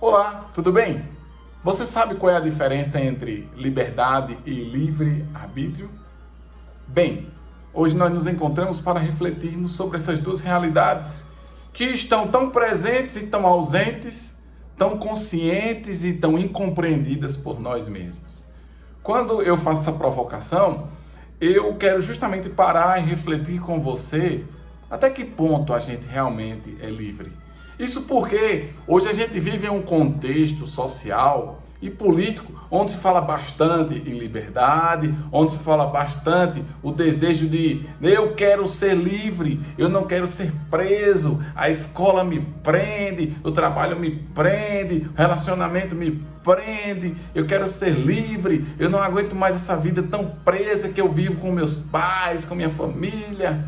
Olá, tudo bem? Você sabe qual é a diferença entre liberdade e livre-arbítrio? Bem, hoje nós nos encontramos para refletirmos sobre essas duas realidades que estão tão presentes e tão ausentes, tão conscientes e tão incompreendidas por nós mesmos. Quando eu faço essa provocação, eu quero justamente parar e refletir com você até que ponto a gente realmente é livre. Isso porque hoje a gente vive em um contexto social e político onde se fala bastante em liberdade, onde se fala bastante o desejo de eu quero ser livre, eu não quero ser preso, a escola me prende, o trabalho me prende, o relacionamento me prende, eu quero ser livre, eu não aguento mais essa vida tão presa que eu vivo com meus pais, com minha família.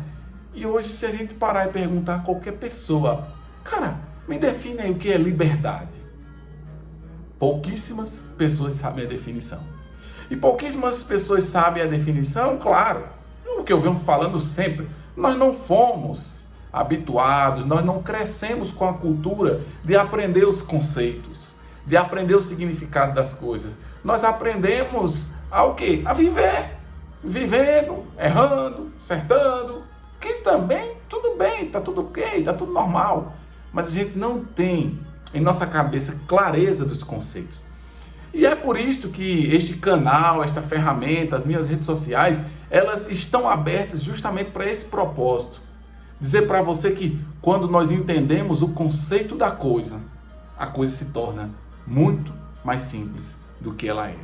E hoje, se a gente parar e perguntar a qualquer pessoa, cara, me define aí o que é liberdade. Pouquíssimas pessoas sabem a definição. E pouquíssimas pessoas sabem a definição, claro, o que eu venho falando sempre, nós não fomos habituados, nós não crescemos com a cultura de aprender os conceitos, de aprender o significado das coisas. Nós aprendemos a o quê? A viver, vivendo, errando, acertando, que também tudo bem, tá tudo ok, tá tudo normal. Mas a gente não tem em nossa cabeça clareza dos conceitos. E é por isso que este canal, esta ferramenta, as minhas redes sociais, elas estão abertas justamente para esse propósito. Dizer para você que quando nós entendemos o conceito da coisa, a coisa se torna muito mais simples do que ela é.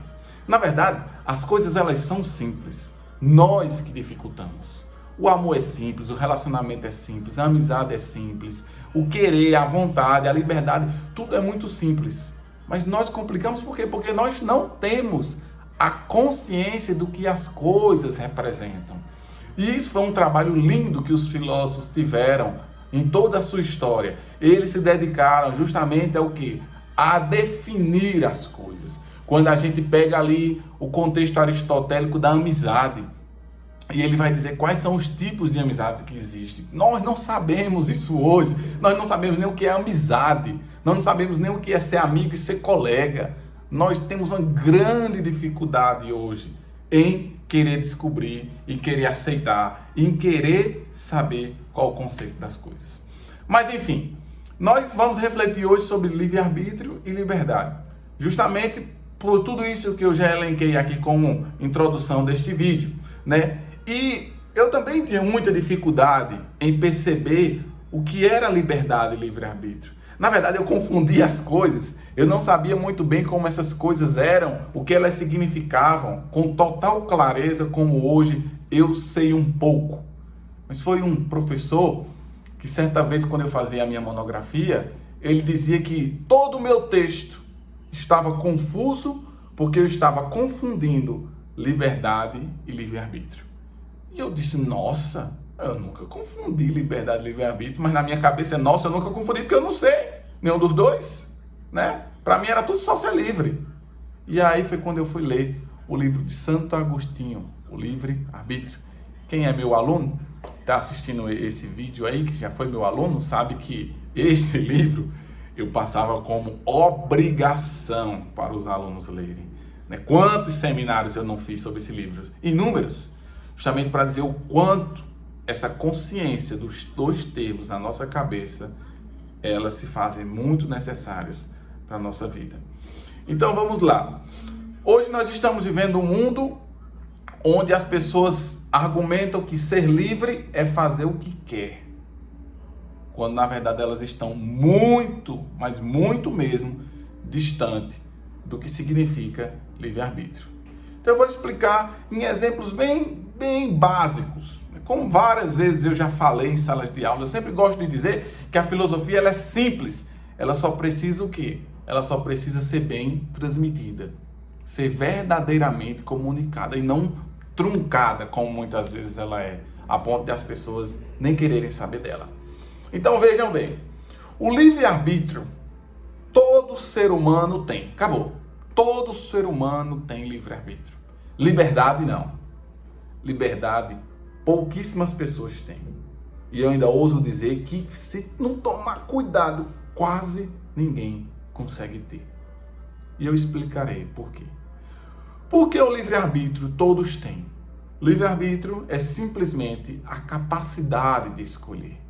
Na verdade, as coisas elas são simples. Nós que dificultamos. O amor é simples, o relacionamento é simples, a amizade é simples, o querer, a vontade, a liberdade, tudo é muito simples. Mas nós complicamos por quê? Porque nós não temos a consciência do que as coisas representam. E isso foi um trabalho lindo que os filósofos tiveram em toda a sua história. Eles se dedicaram justamente ao quê? A definir as coisas. Quando a gente pega ali o contexto aristotélico da amizade, e ele vai dizer quais são os tipos de amizades que existem. Nós não sabemos isso hoje. Nós não sabemos nem o que é amizade. Nós não sabemos nem o que é ser amigo e ser colega. Nós temos uma grande dificuldade hoje em querer descobrir, em querer aceitar, em querer saber qual o conceito das coisas. Mas enfim, nós vamos refletir hoje sobre livre-arbítrio e liberdade. Justamente por tudo isso que eu já elenquei aqui como introdução deste vídeo, né? E eu também tinha muita dificuldade em perceber o que era liberdade e livre-arbítrio. Na verdade, eu confundia as coisas. Eu não sabia muito bem como essas coisas eram, o que elas significavam, com total clareza como hoje eu sei um pouco. Mas foi um professor que certa vez, quando eu fazia a minha monografia, ele dizia que todo o meu texto estava confuso porque eu estava confundindo liberdade e livre-arbítrio. E eu disse, nossa, eu nunca confundi liberdade e livre-arbítrio, mas na minha cabeça é, nossa, eu nunca confundi porque eu não sei nenhum dos dois, né? Para mim era tudo só ser livre. E aí foi quando eu fui ler o livro de Santo Agostinho, o Livre-Arbítrio. Quem é meu aluno, está assistindo esse vídeo aí, que já foi meu aluno, sabe que este livro eu passava como obrigação para os alunos lerem. Né? Quantos seminários eu não fiz sobre esse livro? Inúmeros. Justamente para dizer o quanto essa consciência dos dois termos na nossa cabeça, elas se fazem muito necessárias para a nossa vida. Então vamos lá. Hoje nós estamos vivendo um mundo onde as pessoas argumentam que ser livre é fazer o que quer. Quando na verdade elas estão muito, mas muito mesmo, distante do que significa livre-arbítrio. Então eu vou explicar em exemplos bem básicos. Como várias vezes eu já falei em salas de aula, eu sempre gosto de dizer que a filosofia ela é simples. Ela só precisa o quê? Ela só precisa ser bem transmitida. Ser verdadeiramente comunicada e não truncada, como muitas vezes ela é, a ponto de as pessoas nem quererem saber dela. Então vejam bem, o livre-arbítrio todo ser humano tem. Acabou. Todo ser humano tem livre-arbítrio. Liberdade não. Liberdade pouquíssimas pessoas têm. E eu ainda ouso dizer que se não tomar cuidado, quase ninguém consegue ter. E eu explicarei por quê. Porque o livre-arbítrio todos têm. Livre-arbítrio é simplesmente a capacidade de escolher.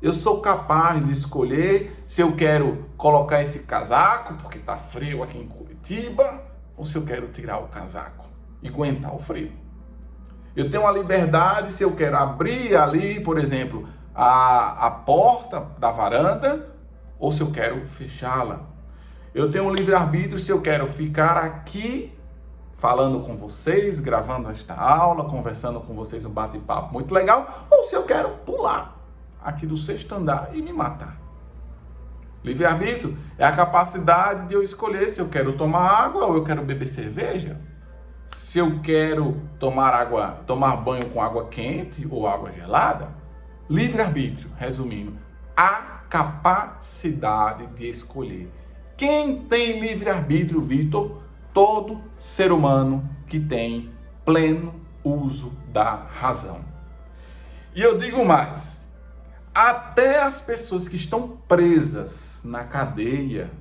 Eu sou capaz de escolher se eu quero colocar esse casaco, porque está frio aqui em Curitiba, ou se eu quero tirar o casaco e aguentar o frio. Eu tenho a liberdade se eu quero abrir ali, por exemplo, a porta da varanda, ou se eu quero fechá-la. Eu tenho o livre-arbítrio se eu quero ficar aqui falando com vocês, gravando esta aula, conversando com vocês, um bate-papo muito legal, ou se eu quero pular aqui do 6º andar e me matar. Livre-arbítrio é a capacidade de eu escolher se eu quero tomar água ou eu quero beber cerveja, se eu quero tomar banho com água quente ou água gelada. Livre-arbítrio, resumindo, a capacidade de escolher. Quem tem livre-arbítrio, Vitor? Todo ser humano que tem pleno uso da razão. E eu digo mais, até as pessoas que estão presas na cadeia,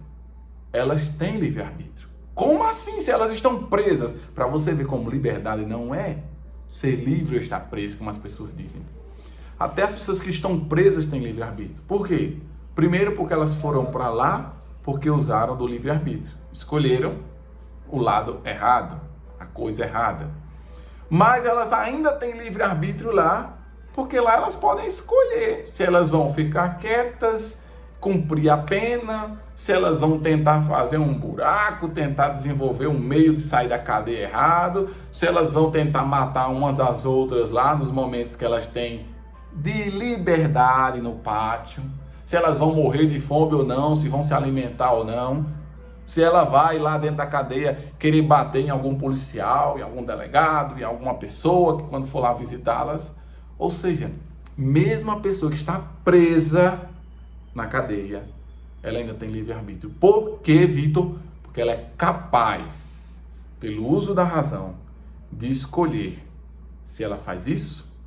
elas têm livre-arbítrio. Como assim, se elas estão presas? Para você ver como liberdade não é ser livre ou estar preso, como as pessoas dizem. Até as pessoas que estão presas têm livre-arbítrio. Por quê? Primeiro porque elas foram para lá porque usaram do livre-arbítrio. Escolheram o lado errado, a coisa errada. Mas elas ainda têm livre-arbítrio lá, porque lá elas podem escolher se elas vão ficar quietas, cumprir a pena, se elas vão tentar fazer um buraco, tentar desenvolver um meio de sair da cadeia errado, se elas vão tentar matar umas às outras lá nos momentos que elas têm de liberdade no pátio, se elas vão morrer de fome ou não, se vão se alimentar ou não, se ela vai lá dentro da cadeia querer bater em algum policial, em algum delegado, em alguma pessoa que quando for lá visitá-las. Ou seja, mesmo a pessoa que está presa na cadeia, ela ainda tem livre-arbítrio. Por quê, Vitor? Porque ela é capaz, pelo uso da razão, de escolher se ela faz isso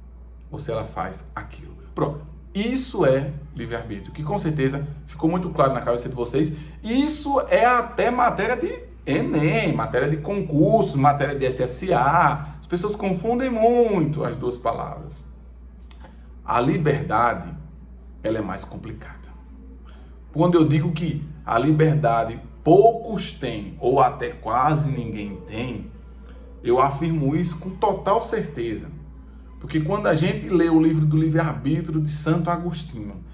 ou se ela faz aquilo. Pronto. Isso é livre-arbítrio, que com certeza ficou muito claro na cabeça de vocês. Isso é até matéria de Enem, matéria de concurso, matéria de SSA. As pessoas confundem muito as duas palavras. A liberdade, ela é mais complicada. Quando eu digo que a liberdade poucos têm, ou até quase ninguém tem, eu afirmo isso com total certeza. Porque quando a gente lê o livro do livre-arbítrio de Santo Agostinho,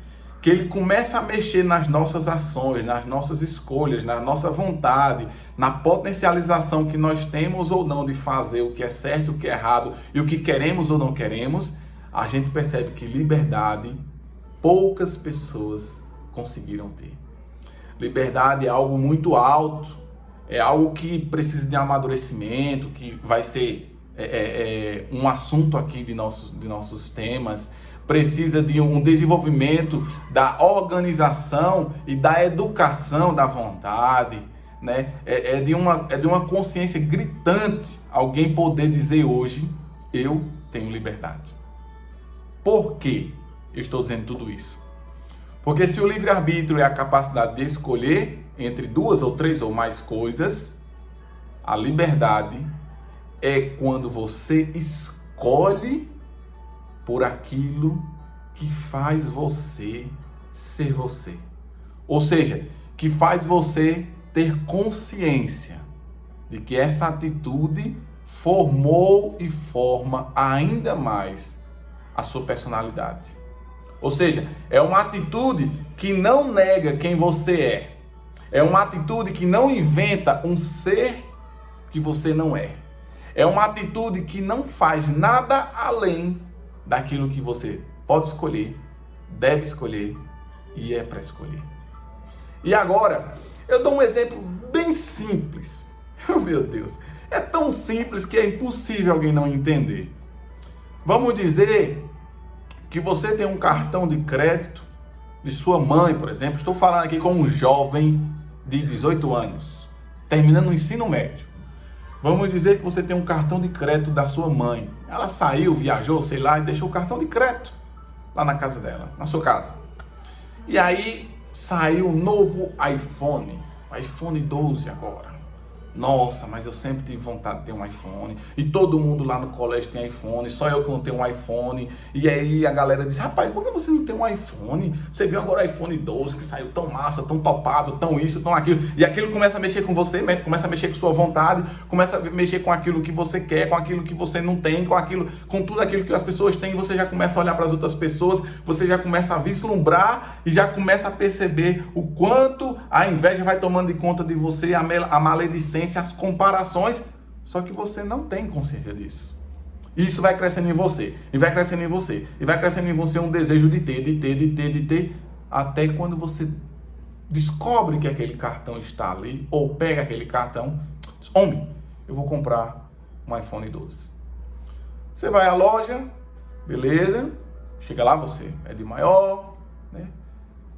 que ele começa a mexer nas nossas ações, nas nossas escolhas, na nossa vontade, na potencialização que nós temos ou não de fazer o que é certo, o que é errado e o que queremos ou não queremos, a gente percebe que liberdade poucas pessoas conseguiram ter. Liberdade é algo muito alto, é algo que precisa de amadurecimento, que vai ser um assunto aqui de nossos temas, precisa de um desenvolvimento da organização e da educação da vontade, né? É de uma consciência gritante alguém poder dizer hoje, eu tenho liberdade. Por que eu estou dizendo tudo isso? Porque se o livre-arbítrio é a capacidade de escolher entre duas ou três ou mais coisas, a liberdade é quando você escolhe por aquilo que faz você ser você. Ou seja, que faz você ter consciência de que essa atitude formou e forma ainda mais a sua personalidade. Ou seja, é uma atitude que não nega quem você é. É uma atitude que não inventa um ser que você não é. É uma atitude que não faz nada além daquilo que você pode escolher, deve escolher e é para escolher. E agora, eu dou um exemplo bem simples. Oh, meu Deus, é tão simples que é impossível alguém não entender. Vamos dizer que você tem um cartão de crédito de sua mãe, por exemplo. Estou falando aqui com um jovem de 18 anos, terminando o ensino médio. Vamos dizer que você tem um cartão de crédito da sua mãe. Ela saiu, viajou, sei lá, e deixou o cartão de crédito lá na casa dela, na sua casa. E aí saiu um novo iPhone. iPhone 12 agora. Nossa, mas eu sempre tive vontade de ter um iPhone. E todo mundo lá no colégio tem iPhone, só eu que não tenho um iPhone. E aí a galera diz, rapaz, por que você não tem um iPhone? Você viu agora o iPhone 12 que saiu tão massa, tão topado, tão isso, tão aquilo. E aquilo começa a mexer com você, começa a mexer com sua vontade, começa a mexer com aquilo que você quer, com aquilo que você não tem, com tudo aquilo que as pessoas têm. Você já começa a olhar para as outras pessoas, você já começa a vislumbrar e já começa a perceber o quanto a inveja vai tomando de conta de você, a maledicência, as comparações, só que você não tem consciência disso. Isso vai crescendo em você, e vai crescendo em você, e vai crescendo em você um desejo de ter, até quando você descobre que aquele cartão está ali, ou pega aquele cartão, diz, homem, eu vou comprar um iPhone 12. Você vai à loja, beleza, chega lá, você é de maior, né?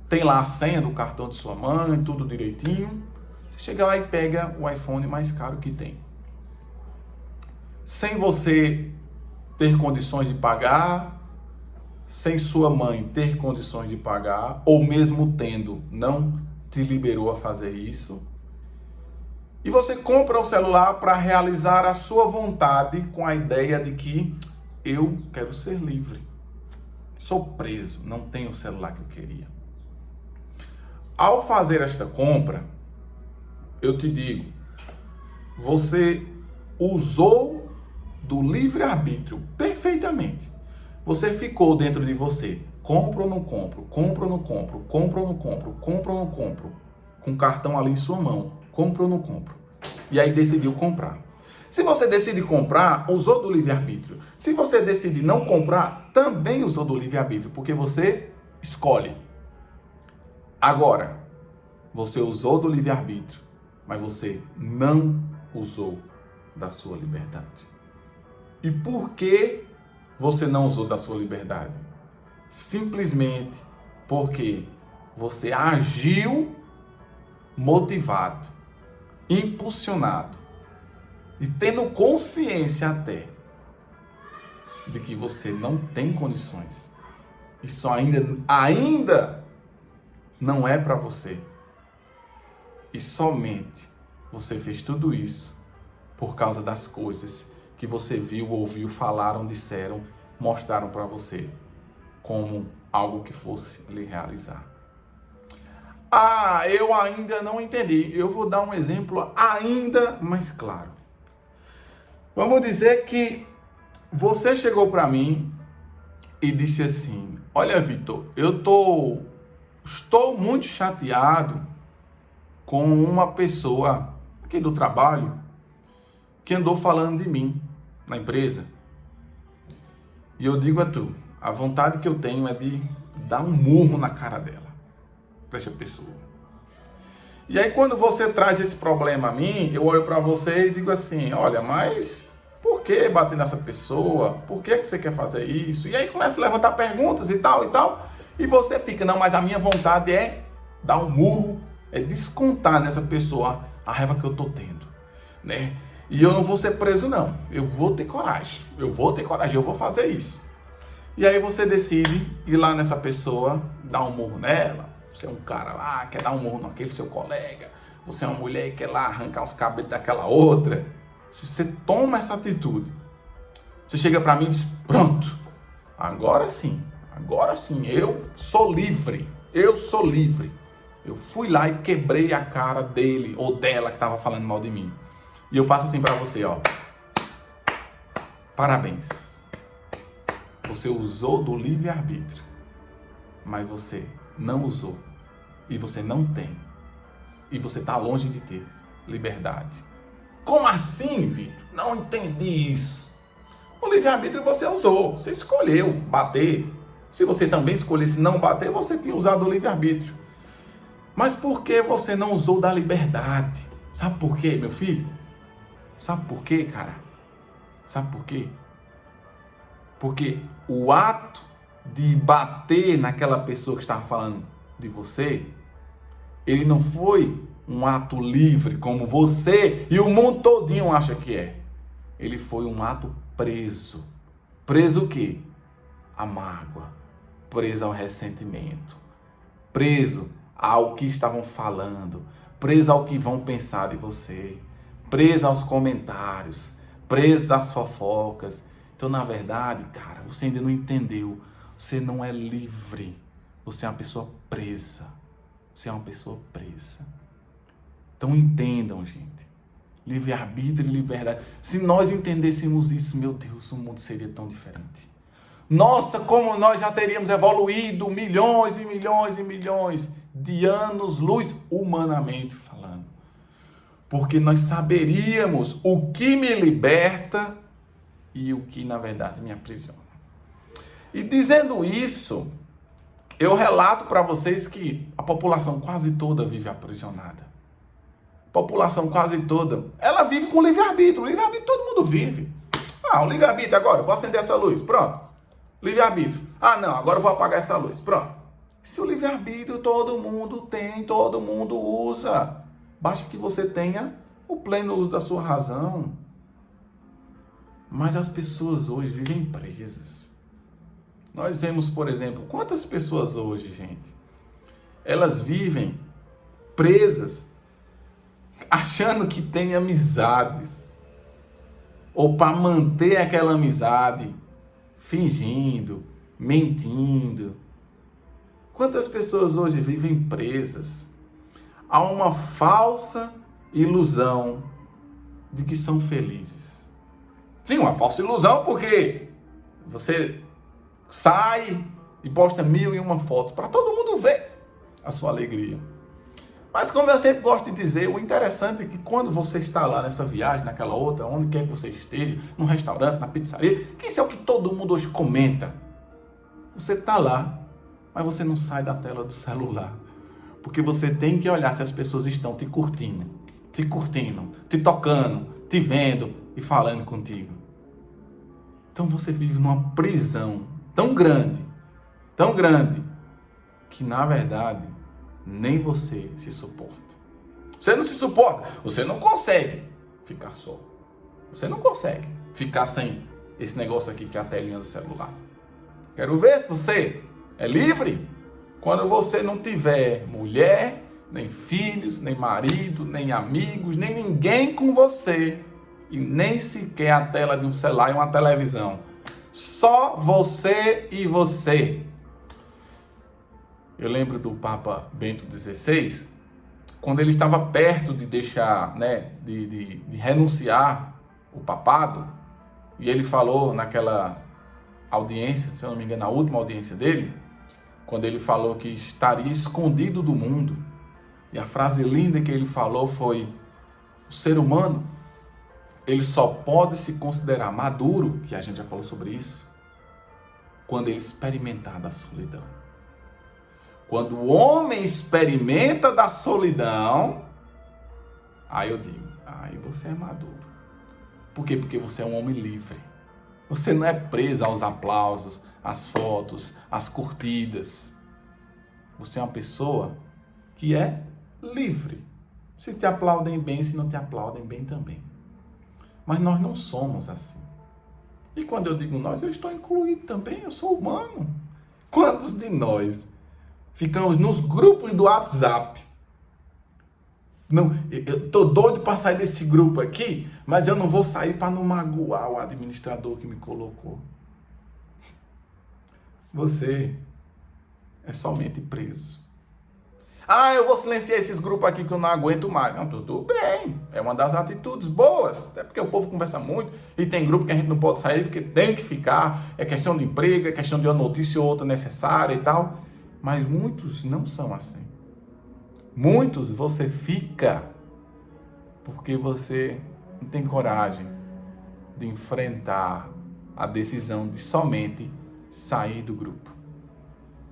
Tem lá a senha do cartão de sua mãe, tudo direitinho. Você chega lá e pega o iPhone mais caro que tem. Sem você ter condições de pagar, sem sua mãe ter condições de pagar, ou mesmo tendo, não te liberou a fazer isso. E você compra o celular para realizar a sua vontade com a ideia de que eu quero ser livre. Sou preso, não tenho o celular que eu queria. Ao fazer esta compra, eu te digo, você usou do livre-arbítrio perfeitamente. Você ficou dentro de você, compro ou não compro, compro ou não compro, compro ou não compro, compro ou não compro, com o cartão ali em sua mão, compro ou não compro. E aí decidiu comprar. Se você decide comprar, usou do livre-arbítrio. Se você decide não comprar, também usou do livre-arbítrio, porque você escolhe. Agora, você usou do livre-arbítrio, mas você não usou da sua liberdade. E por que você não usou da sua liberdade? Simplesmente porque você agiu motivado, impulsionado e tendo consciência até de que você não tem condições. Isso ainda não é para você. E somente você fez tudo isso por causa das coisas que você viu, ouviu, falaram, disseram, mostraram para você como algo que fosse lhe realizar. Ah, eu ainda não entendi. Eu vou dar um exemplo ainda mais claro. Vamos dizer que você chegou para mim e disse assim, olha, Vitor, estou muito chateado com uma pessoa aqui do trabalho que andou falando de mim na empresa. E eu digo a tu, a vontade que eu tenho é de dar um murro na cara dela, para essa pessoa. E aí quando você traz esse problema a mim, eu olho para você e digo assim, olha, mas por que bater nessa pessoa? Por que você quer fazer isso? E aí começa a levantar perguntas e tal, e você fica, não, mas a minha vontade é dar um murro, é descontar nessa pessoa a raiva que eu tô tendo, né? E eu não vou ser preso, não. Eu vou ter coragem, eu vou fazer isso. E aí você decide ir lá nessa pessoa, dar um murro nela. Você é um cara lá, quer dar um murro naquele seu colega. Você é uma mulher e quer lá arrancar os cabelos daquela outra. Se você toma essa atitude, você chega para mim e diz, pronto, agora sim, eu sou livre, Eu fui lá e quebrei a cara dele ou dela que estava falando mal de mim. E eu faço assim para você, ó. Parabéns. Você usou do livre-arbítrio, mas você não usou. E você não tem. E você está longe de ter liberdade. Como assim, Vitor? Não entendi isso. O livre-arbítrio você usou. Você escolheu bater. Se você também escolhesse não bater, você tinha usado o livre-arbítrio. Mas por que você não usou da liberdade? Sabe por quê, meu filho? Sabe por quê, cara? Sabe por quê? Porque o ato de bater naquela pessoa que estava falando de você, ele não foi um ato livre, como você e o mundo todinho acha que é. Ele foi um ato preso. Preso o quê? A mágoa. Preso ao ressentimento. Preso ao que estavam falando. presa ao que vão pensar de você, presa aos comentários, presa às fofocas. Então, na verdade, cara, você ainda não entendeu. Você não é livre. Você é uma pessoa presa. Você é uma pessoa presa. Então, entendam, gente. Livre-arbítrio e liberdade. Se nós entendêssemos isso, meu Deus, o mundo seria tão diferente. Nossa, como nós já teríamos evoluído milhões e milhões e milhões de anos-luz, humanamente falando. Porque nós saberíamos o que me liberta e o que, na verdade, me aprisiona. E dizendo isso, eu relato para vocês que a população quase toda vive aprisionada. A população quase toda, ela vive com livre-arbítrio. O livre-arbítrio todo mundo vive. O livre-arbítrio agora, eu vou acender essa luz, pronto. Livre-arbítrio. Não, agora eu vou apagar essa luz, pronto. Se o livre-arbítrio todo mundo tem, todo mundo usa. Basta que você tenha o pleno uso da sua razão. Mas as pessoas hoje vivem presas. Nós vemos, por exemplo, quantas pessoas hoje, gente, elas vivem presas, achando que tem amizades, ou para manter aquela amizade, fingindo, mentindo. Quantas pessoas hoje vivem presas a uma falsa ilusão de que são felizes? Sim, uma falsa ilusão, porque você sai e posta 1001 fotos para todo mundo ver a sua alegria. Mas como eu sempre gosto de dizer, o interessante é que quando você está lá nessa viagem, naquela outra, onde quer que você esteja, num restaurante, na pizzaria, que isso é o que todo mundo hoje comenta. Você está lá, mas você não sai da tela do celular. Porque você tem que olhar se as pessoas estão te curtindo, te tocando, te vendo e falando contigo. Então você vive numa prisão tão grande, que na verdade nem você se suporta. Você não se suporta, você não consegue ficar só. Você não consegue ficar sem esse negócio aqui que é a telinha do celular. Quero ver se você é livre quando você não tiver mulher, nem filhos, nem marido, nem amigos, nem ninguém com você. E nem sequer a tela de um celular e uma televisão. Só você e você. Eu lembro do Papa Bento XVI, quando ele estava perto de deixar, de renunciar o papado, e ele falou naquela audiência, se eu não me engano, a última audiência dele, quando ele falou que estaria escondido do mundo. E a frase linda que ele falou foi: o ser humano, ele só pode se considerar maduro, que a gente já falou sobre isso, quando ele experimentar da solidão. Quando o homem experimenta da solidão, aí eu digo, aí você é maduro. Por quê? Porque você é um homem livre. Você não é preso aos aplausos, às fotos, às curtidas. Você é uma pessoa que é livre. Se te aplaudem bem, se não te aplaudem bem também. Mas nós não somos assim. E quando eu digo nós, eu estou incluído também, eu sou humano. Quantos de nós ficamos nos grupos do WhatsApp? Não, eu estou doido para sair desse grupo aqui, mas eu não vou sair para não magoar o administrador que me colocou. Você é somente preso. Eu vou silenciar esses grupos aqui que eu não aguento mais. Não, tudo bem. É uma das atitudes boas. Até porque o povo conversa muito e tem grupo que a gente não pode sair porque tem que ficar. É questão de emprego, é questão de uma notícia ou outra necessária e tal. Mas muitos não são assim. Muitos você fica porque você não tem coragem de enfrentar a decisão de somente sair do grupo.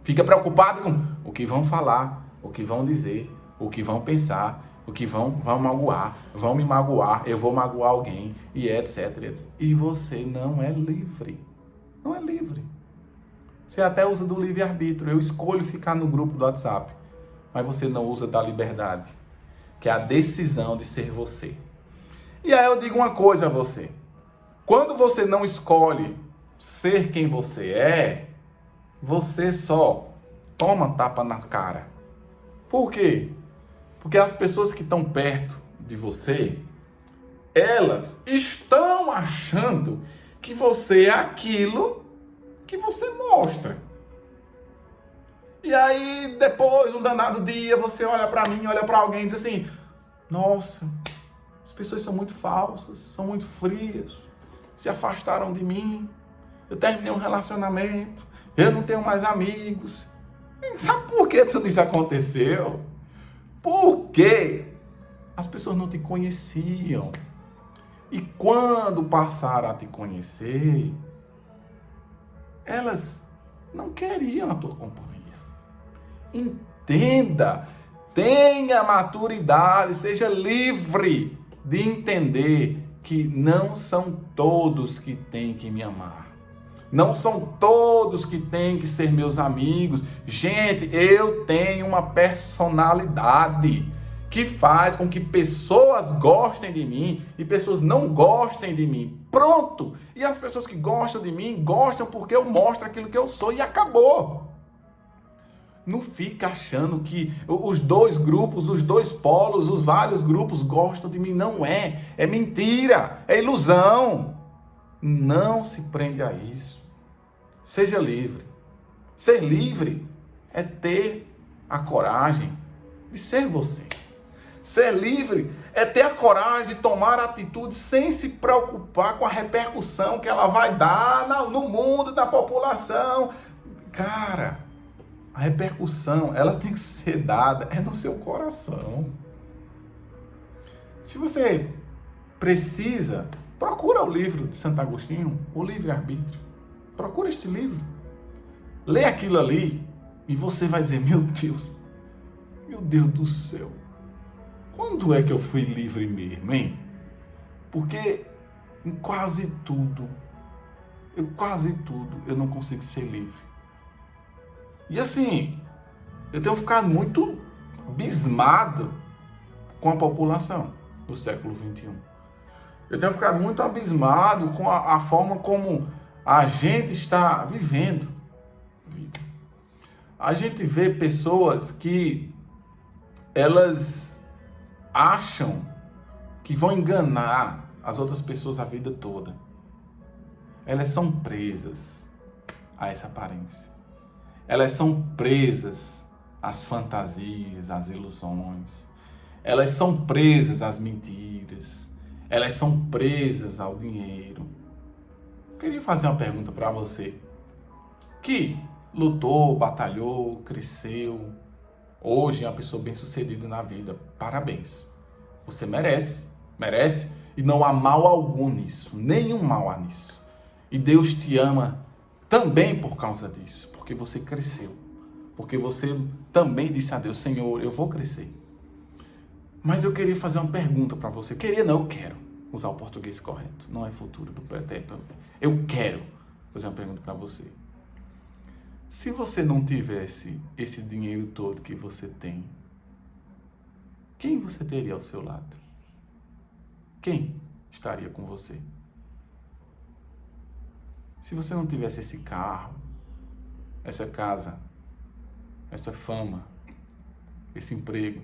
Fica preocupado com o que vão falar, o que vão dizer, o que vão pensar, o que vão magoar, vão me magoar, eu vou magoar alguém, e etc, etc. E você não é livre. Não é livre. Você até usa do livre-arbítrio. Eu escolho ficar no grupo do WhatsApp. Mas você não usa da liberdade, que é a decisão de ser você. E aí eu digo uma coisa a você. Quando você não escolhe ser quem você é, você só toma tapa na cara. Por quê? Porque as pessoas que estão perto de você, elas estão achando que você é aquilo que você mostra. E aí, depois, um danado dia, você olha pra mim, olha pra alguém e diz assim: nossa, as pessoas são muito falsas, são muito frias, se afastaram de mim, eu terminei um relacionamento, eu não tenho mais amigos. E sabe por que tudo isso aconteceu? Porque as pessoas não te conheciam. E quando passaram a te conhecer, elas não queriam a tua companhia. Entenda, tenha maturidade, seja livre de entender que não são todos que têm que me amar. Não são todos que têm que ser meus amigos. Gente, eu tenho uma personalidade que faz com que pessoas gostem de mim e pessoas não gostem de mim. Pronto! E as pessoas que gostam de mim, gostam porque eu mostro aquilo que eu sou e acabou. Não fica achando que os dois grupos, os dois polos, os vários grupos gostam de mim. Não é. É mentira. É ilusão. Não se prende a isso. Seja livre. Ser livre é ter a coragem de ser você. Ser livre é ter a coragem de tomar atitude sem se preocupar com a repercussão que ela vai dar no mundo, da população. Cara, a repercussão, ela tem que ser dada no seu coração. Se você precisa, procura o livro de Santo Agostinho, o Livre-Arbítrio. Procura este livro. Lê aquilo ali e você vai dizer: meu Deus do céu, quando é que eu fui livre mesmo, hein? Porque em quase tudo eu não consigo ser livre. E assim, eu tenho ficado muito abismado com a população do século XXI. Eu tenho ficado muito abismado com a forma como a gente está vivendo. A gente vê pessoas que elas acham que vão enganar as outras pessoas a vida toda. Elas são presas a essa aparência. Elas são presas às fantasias, às ilusões. Elas são presas às mentiras. Elas são presas ao dinheiro. Eu queria fazer uma pergunta para você que lutou, batalhou, cresceu. Hoje é uma pessoa bem-sucedida na vida. Parabéns. Você merece. E não há mal algum nisso. Nenhum mal há nisso. E Deus te ama também por causa disso. Porque você cresceu. Porque você também disse a Deus: Senhor, eu vou crescer. Mas eu queria fazer uma pergunta para você. Eu quero usar o português correto. Não é futuro do pretérito. Eu quero fazer uma pergunta para você. Se você não tivesse esse dinheiro todo que você tem, quem você teria ao seu lado? Quem estaria com você? Se você não tivesse esse carro, essa casa, essa fama, esse emprego,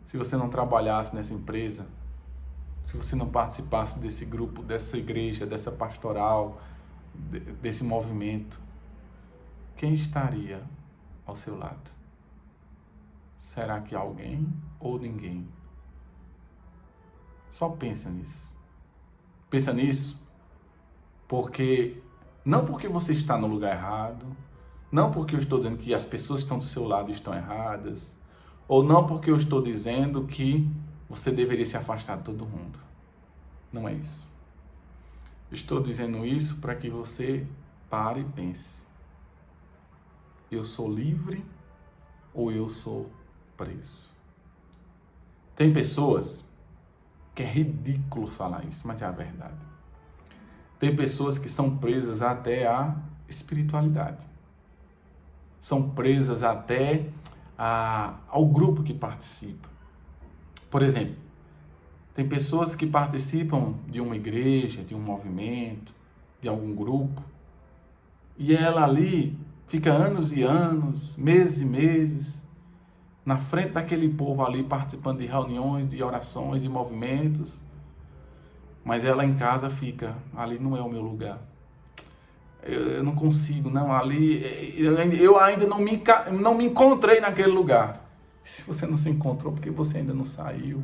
se você não trabalhasse nessa empresa, se você não participasse desse grupo, dessa igreja, dessa pastoral, desse movimento, quem estaria ao seu lado? Será que alguém ou ninguém? Só pensa nisso. Pensa nisso não porque você está no lugar errado, não porque eu estou dizendo que as pessoas que estão do seu lado estão erradas, ou não porque eu estou dizendo que você deveria se afastar de todo mundo. Não é isso. Estou dizendo isso para que você pare e pense: eu sou livre ou eu sou preso? Tem pessoas que é ridículo falar isso, mas é a verdade. Tem pessoas que são presas até à espiritualidade. São presas até ao grupo que participa. Por exemplo, tem pessoas que participam de uma igreja, de um movimento, de algum grupo, e ela ali fica anos e anos, meses e meses, na frente daquele povo ali, participando de reuniões, de orações, de movimentos. Mas ela em casa fica, ali não é o meu lugar. Eu não consigo, não, ali, eu ainda não me encontrei naquele lugar. Se você não se encontrou, porque você ainda não saiu.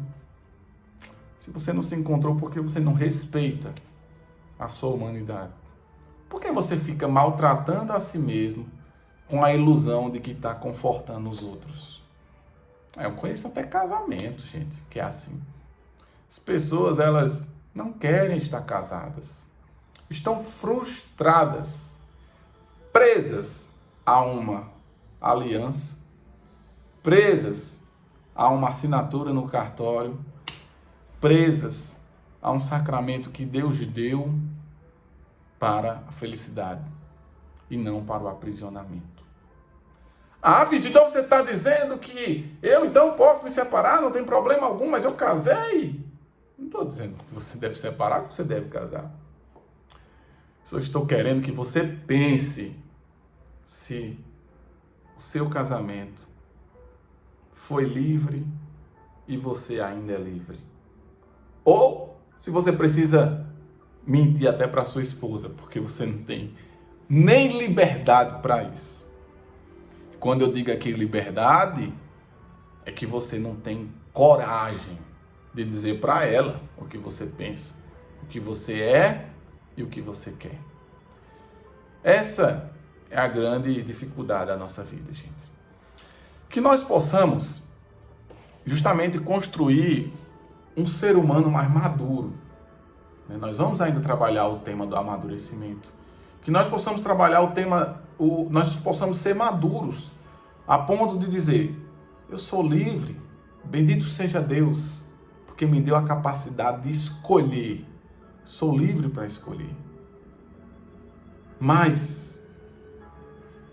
Se você não se encontrou, porque você não respeita a sua humanidade. Por que você fica maltratando a si mesmo com a ilusão de que está confortando os outros? Eu conheço até casamento, gente, que é assim. As pessoas, elas não querem estar casadas. Estão frustradas, presas a uma aliança, presas a uma assinatura no cartório, presas a um sacramento que Deus deu para a felicidade e não para o aprisionamento. Ah, Vitor, então você está dizendo que eu então posso me separar, não tem problema algum, mas eu casei? Não estou dizendo que você deve separar, que você deve casar. Só estou querendo que você pense se o seu casamento foi livre e você ainda é livre. Ou se você precisa mentir até para sua esposa, porque você não tem nem liberdade para isso. Quando eu digo aqui liberdade, é que você não tem coragem de dizer para ela o que você pensa, o que você é e o que você quer. Essa é a grande dificuldade da nossa vida, gente. Que nós possamos justamente construir um ser humano mais maduro. Nós vamos ainda trabalhar o tema do amadurecimento. Que nós possamos trabalhar o tema, nós possamos ser maduros, a ponto de dizer, eu sou livre, bendito seja Deus, porque me deu a capacidade de escolher. Sou livre para escolher. Mas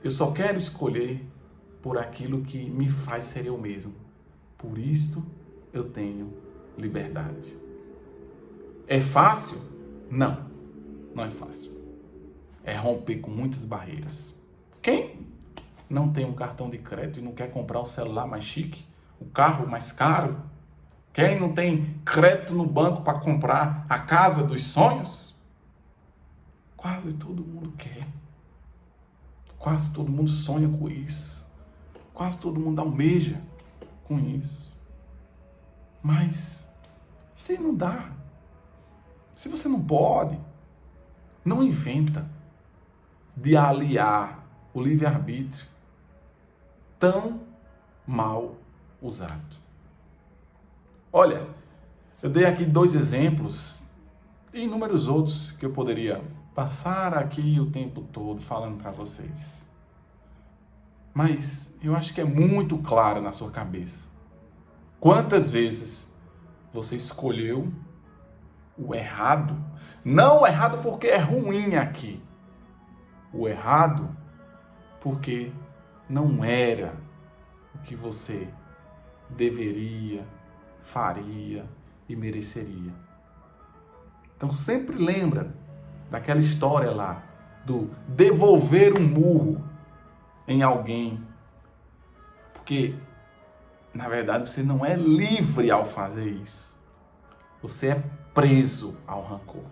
eu só quero escolher por aquilo que me faz ser eu mesmo. Por isso eu tenho liberdade. É fácil? Não, não é fácil. É romper com muitas barreiras. Quem não tem um cartão de crédito e não quer comprar o celular mais chique, o carro mais caro? Quem não tem crédito no banco para comprar a casa dos sonhos? Quase todo mundo quer. Quase todo mundo sonha com isso. Quase todo mundo almeja com isso. Mas se não dá, se você não pode, não inventa de aliar o livre-arbítrio tão mal usado. Olha, eu dei aqui 2 exemplos e inúmeros outros que eu poderia passar aqui o tempo todo falando para vocês. Mas eu acho que é muito claro na sua cabeça. Quantas vezes você escolheu o errado? Não o errado porque é ruim aqui. O errado porque não era o que você deveria, faria e mereceria. Então sempre lembra daquela história lá do devolver um murro em alguém. Porque, na verdade, você não é livre ao fazer isso. Você é preso ao rancor.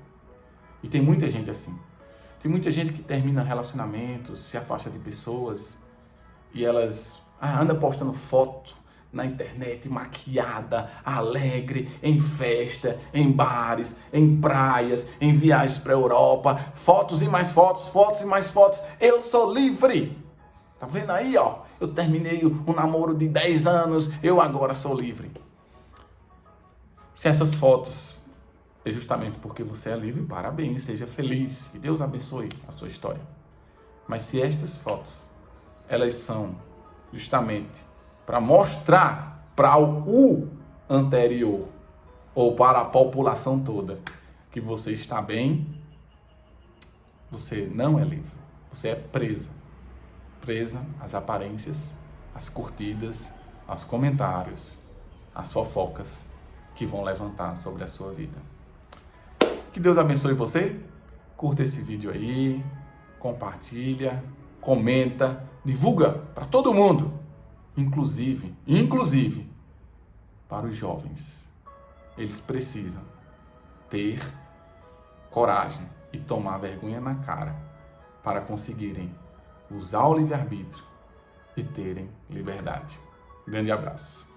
E tem muita gente assim. Tem muita gente que termina relacionamentos, se afasta de pessoas e elas andam postando foto na internet, maquiada, alegre, em festa, em bares, em praias, em viagens para a Europa, fotos e mais fotos, fotos e mais fotos. Eu sou livre. Tá vendo aí, ó? Eu terminei um namoro de 10 anos, eu agora sou livre. Se essas fotos é justamente porque você é livre, parabéns, seja feliz, que Deus abençoe a sua história. Mas se estas fotos, elas são justamente para mostrar para o anterior ou para a população toda que você está bem, você não é livre, você é presa às aparências, às curtidas, aos comentários, às fofocas que vão levantar sobre a sua vida. Que Deus abençoe você, curta esse vídeo aí, compartilha, comenta, divulga para todo mundo. inclusive para os jovens. Eles precisam ter coragem e tomar vergonha na cara para conseguirem usar o livre-arbítrio e terem liberdade. Grande abraço.